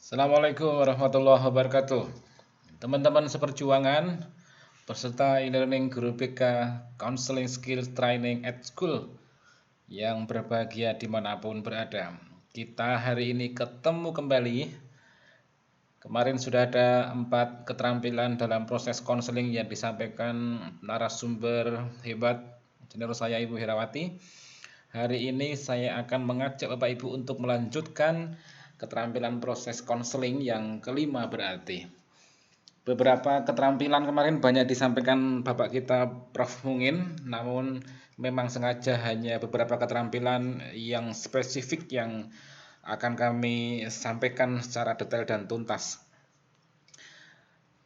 Assalamualaikum warahmatullahi wabarakatuh. Teman-teman seperjuangan, peserta e-learning Guru BK Counseling Skills Training at School yang berbahagia dimanapun berada. Kita hari ini ketemu kembali. Kemarin sudah ada 4 keterampilan dalam proses konseling yang disampaikan narasumber hebat, senior saya Ibu Herawati. Hari ini saya akan mengajak Bapak Ibu untuk melanjutkan keterampilan proses konseling yang kelima berarti. Beberapa keterampilan kemarin banyak disampaikan Bapak kita Prof. Mungin, namun memang sengaja hanya beberapa keterampilan yang spesifik yang akan kami sampaikan secara detail dan tuntas.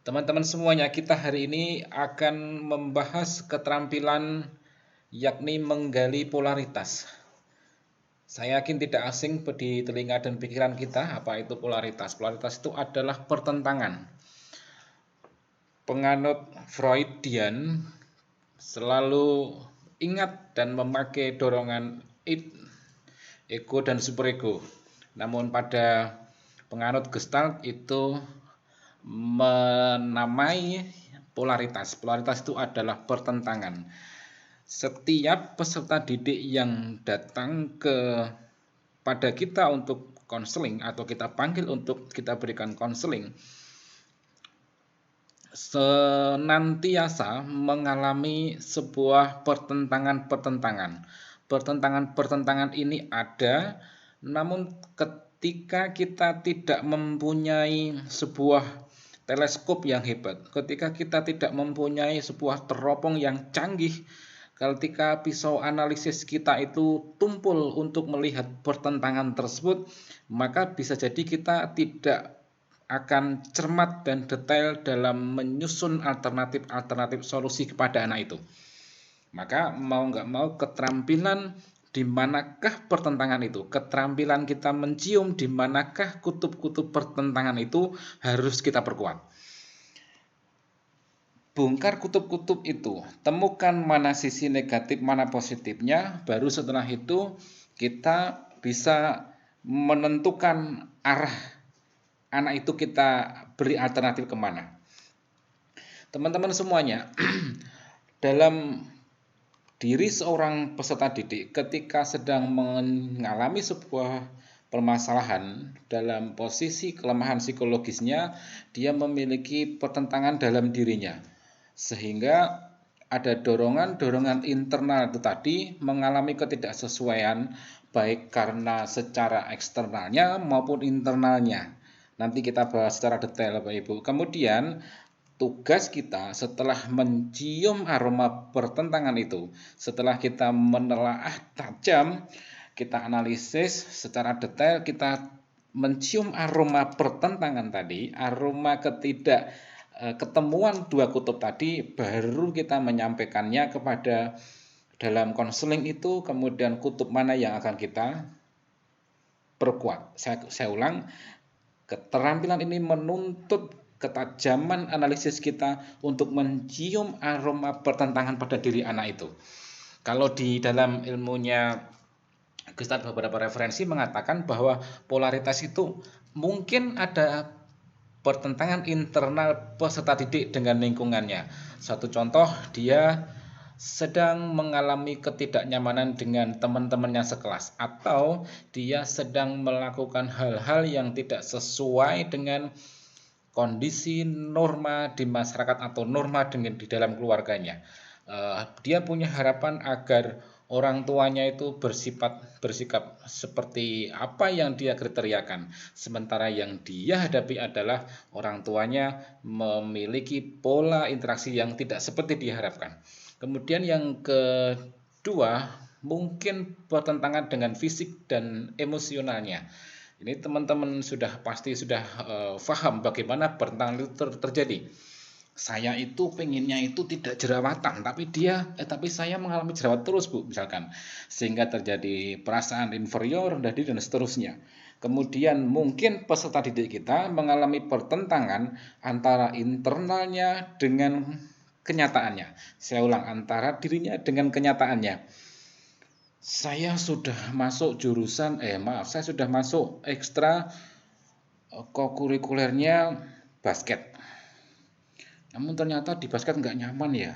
Teman-teman semuanya, kita hari ini akan membahas keterampilan yakni menggali polaritas. Saya yakin tidak asing di telinga dan pikiran kita apa itu polaritas. Polaritas itu adalah pertentangan. Penganut Freudian selalu ingat dan memakai dorongan id, ego dan superego. Namun pada penganut Gestalt itu menamai polaritas. Polaritas itu adalah pertentangan. Setiap peserta didik yang datang pada kita untuk konseling atau kita panggil untuk kita berikan konseling senantiasa mengalami sebuah pertentangan-pertentangan. Pertentangan-pertentangan ini ada, namun ketika kita tidak mempunyai sebuah teleskop yang hebat, ketika kita tidak mempunyai sebuah teropong yang canggih, ketika pisau analisis kita itu tumpul untuk melihat pertentangan tersebut, maka bisa jadi kita tidak akan cermat dan detail dalam menyusun alternatif-alternatif solusi kepada anak itu. Maka mau nggak mau keterampilan di manakah pertentangan itu, keterampilan kita mencium di manakah kutub-kutub pertentangan itu harus kita perkuat. Bongkar kutub-kutub itu, temukan mana sisi negatif, mana positifnya, baru setelah itu kita bisa menentukan arah anak itu kita beri alternatif kemana. Teman-teman semuanya, dalam diri seorang peserta didik ketika sedang mengalami sebuah permasalahan dalam posisi kelemahan psikologisnya, dia memiliki pertentangan dalam dirinya. Sehingga ada dorongan-dorongan internal itu tadi mengalami ketidaksesuaian baik karena secara eksternalnya maupun internalnya. Nanti kita bahas secara detail Bapak Ibu. Kemudian tugas kita setelah mencium aroma pertentangan itu, setelah kita menelaah tajam, kita analisis secara detail, kita mencium aroma pertentangan tadi, aroma ketemuan dua kutub tadi, baru kita menyampaikannya kepada dalam konseling itu, kemudian kutub mana yang akan kita perkuat. Saya ulang, keterampilan ini menuntut ketajaman analisis kita untuk mencium aroma pertentangan pada diri anak itu. Kalau di dalam ilmunya Gestalt beberapa referensi mengatakan bahwa polaritas itu mungkin ada pertentangan internal peserta didik dengan lingkungannya. Satu contoh, dia sedang mengalami ketidaknyamanan dengan teman-temannya sekelas, atau dia sedang melakukan hal-hal yang tidak sesuai dengan kondisi norma di masyarakat atau norma di dalam keluarganya. Dia punya harapan agar orang tuanya itu bersikap seperti apa yang dia kriteriakan. Sementara yang dia hadapi adalah orang tuanya memiliki pola interaksi yang tidak seperti diharapkan. Kemudian yang kedua, mungkin bertentangan dengan fisik dan emosionalnya. Ini teman-teman pasti sudah paham bagaimana pertentangan itu terjadi. Saya itu pengennya itu tidak jerawatan, tapi saya mengalami jerawat terus Bu, misalkan, sehingga terjadi perasaan inferior dan seterusnya. Kemudian mungkin peserta didik kita mengalami pertentangan antara internalnya dengan kenyataannya. Saya ulang, antara dirinya dengan kenyataannya. Saya sudah masuk ekstra kokurikulernya basket. Namun ternyata di basket nggak nyaman ya.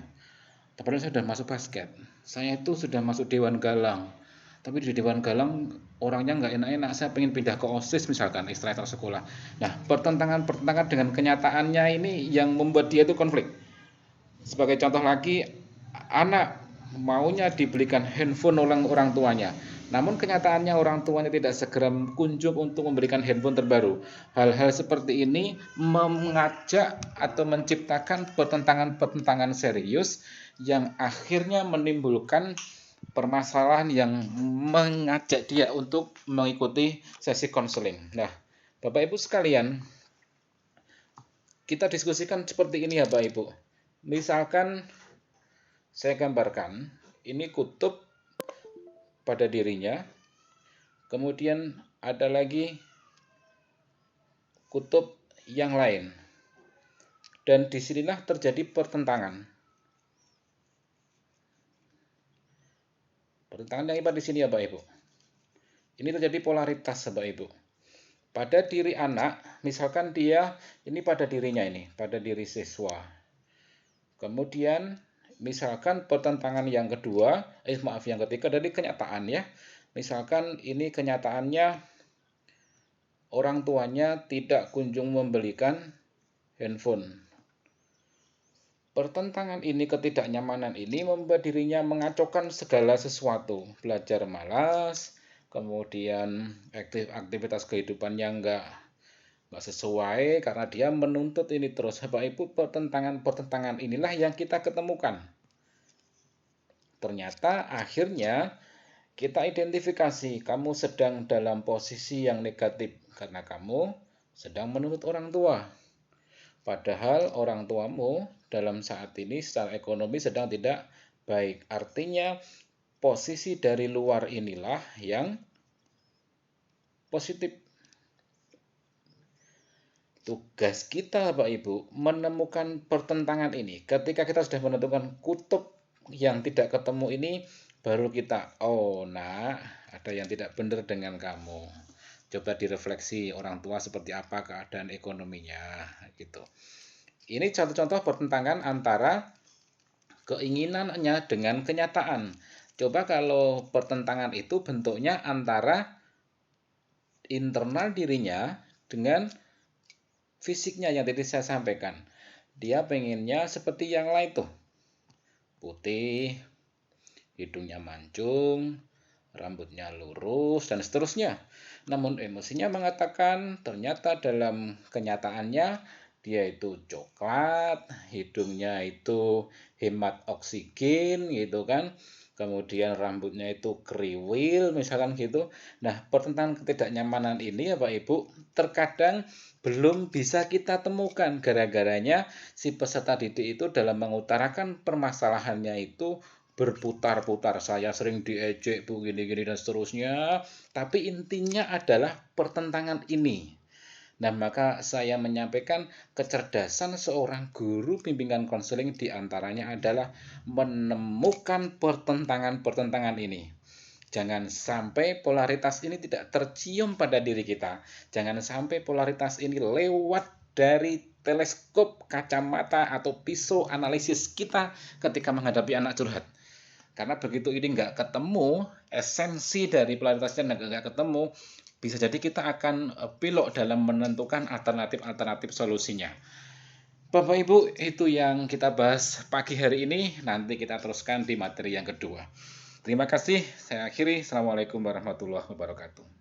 Padahal saya sudah masuk basket. Saya itu sudah masuk Dewan Galang. Tapi di Dewan Galang orangnya nggak enak-enak. Saya pengen pindah ke OSIS misalkan, ekstra sekolah. Nah, pertentangan-pertentangan dengan kenyataannya ini yang membuat dia itu konflik. Sebagai contoh lagi, anak maunya dibelikan handphone oleh orang tuanya. Namun kenyataannya orang tuanya tidak segera kunjung untuk memberikan handphone terbaru. Hal-hal seperti ini mengajak atau menciptakan pertentangan-pertentangan serius yang akhirnya menimbulkan permasalahan yang mengajak dia untuk mengikuti sesi konseling. Nah, Bapak Ibu sekalian, kita diskusikan seperti ini ya Bapak Ibu. Misalkan saya gambarkan, ini kutub pada dirinya, kemudian ada lagi kutub yang lain. Dan disinilah terjadi pertentangan. Pertentangan yang hebat di sini ya Bapak Ibu. Ini terjadi polaritas Bapak Ibu. Pada diri anak, misalkan dia, ini pada dirinya ini, pada diri siswa. Kemudian misalkan pertentangan yang kedua, yang ketiga dari kenyataan ya. Misalkan ini kenyataannya orang tuanya tidak kunjung membelikan handphone. Pertentangan ini, ketidaknyamanan ini membuat dirinya mengacaukan segala sesuatu. Belajar malas, kemudian aktivitas kehidupannya enggak sesuai karena dia menuntut ini terus. Bapak Ibu, pertentangan inilah yang kita ketemukan. Ternyata akhirnya kita identifikasi kamu sedang dalam posisi yang negatif karena kamu sedang menuntut orang tua. Padahal orang tuamu dalam saat ini secara ekonomi sedang tidak baik. Artinya posisi dari luar inilah yang positif. Tugas kita Bapak Ibu menemukan pertentangan ini. Ketika kita sudah menentukan kutub yang tidak ketemu ini, baru kita, oh nak, ada yang tidak benar dengan kamu. Coba direfleksi orang tua seperti apa keadaan ekonominya gitu. Ini contoh-contoh pertentangan antara keinginannya dengan kenyataan. Coba kalau pertentangan itu bentuknya antara internal dirinya dengan fisiknya yang tadi saya sampaikan. Dia pengennya seperti yang lain tuh. Putih, hidungnya mancung, rambutnya lurus, dan seterusnya. Namun emosinya mengatakan ternyata dalam kenyataannya dia itu coklat, hidungnya itu hemat oksigen gitu kan. Kemudian rambutnya itu kriwil misalkan gitu. Nah, pertentangan ketidaknyamanan ini ya Pak Ibu terkadang belum bisa kita temukan gara-garanya si peserta didik itu dalam mengutarakan permasalahannya itu berputar-putar. Saya sering diejek Bu gini-gini dan seterusnya, tapi intinya adalah pertentangan ini. Nah, maka saya menyampaikan kecerdasan seorang guru bimbingan konseling diantaranya adalah menemukan pertentangan-pertentangan ini. Jangan sampai polaritas ini tidak tercium pada diri kita. Jangan sampai polaritas ini lewat dari teleskop, kacamata, atau pisau analisis kita ketika menghadapi anak curhat. Karena begitu ini nggak ketemu, esensi dari polaritasnya nggak ketemu, bisa jadi kita akan belok dalam menentukan alternatif-alternatif solusinya. Bapak Ibu, itu yang kita bahas pagi hari ini. Nanti kita teruskan di materi yang kedua. Terima kasih. Saya akhiri. Assalamualaikum warahmatullahi wabarakatuh.